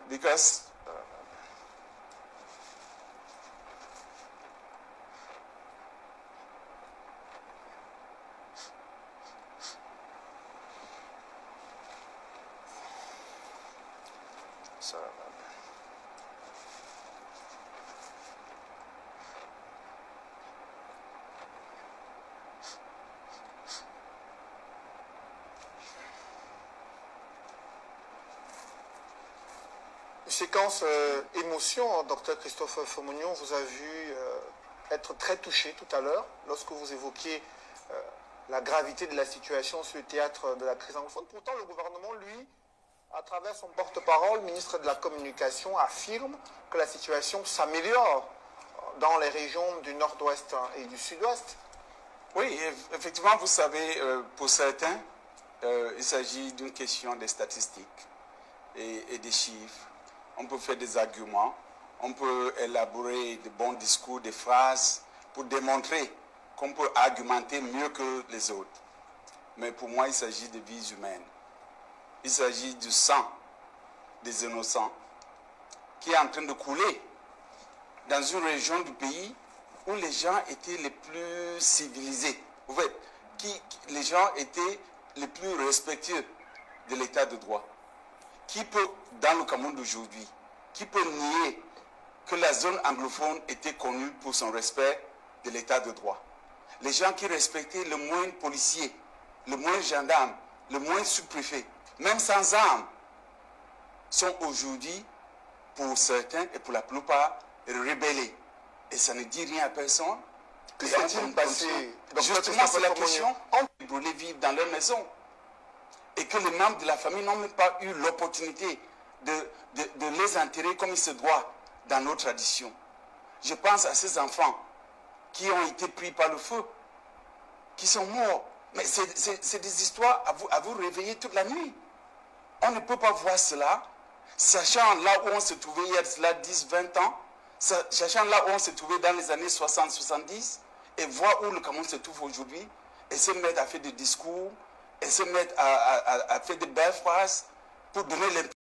because sorry about that. Séquence émotion, docteur Christophe Fomonion, vous a vu être très touché tout à l'heure lorsque vous évoquiez la gravité de la situation sur le théâtre de la crise anglophone. Pourtant, le gouvernement, lui, à travers son porte-parole, ministre de la Communication, affirme que la situation s'améliore dans les régions du nord-ouest et du sud-ouest. Oui, effectivement, vous savez, pour certains, il s'agit d'une question des statistiques et des chiffres. On peut faire des arguments, on peut élaborer de bons discours, des phrases pour démontrer qu'on peut argumenter mieux que les autres. Mais pour moi, il s'agit de vies humaines. Il s'agit du sang des innocents qui est en train de couler dans une région du pays où les gens étaient les plus civilisés. En fait, les gens étaient les plus respectueux de l'état de droit. Qui peut, dans le Cameroun d'aujourd'hui, qui peut nier que la zone anglophone était connue pour son respect de l'état de droit? Les gens qui respectaient le moindre policier, le moindre gendarme, le moindre sous-préfet, même sans armes, sont aujourd'hui, pour certains et pour la plupart, rebellés. Et ça ne dit rien à personne. Que s'est-il passé? Justement, c'est la question. On voulait vivre dans leur maison. Et que les membres de la famille n'ont même pas eu l'opportunité de les enterrer comme il se doit dans nos traditions. Je pense à ces enfants qui ont été pris par le feu, qui sont morts. Mais c'est des histoires à vous réveiller toute la nuit. On ne peut pas voir cela, sachant là où on se trouvait il y a cela 10, 20 ans, sachant là où on se trouvait dans les années 60, 70, et voir où le Cameroun se trouve aujourd'hui, et se mettre à faire des discours, et se mettre à faire des belles phrases pour donner l'impression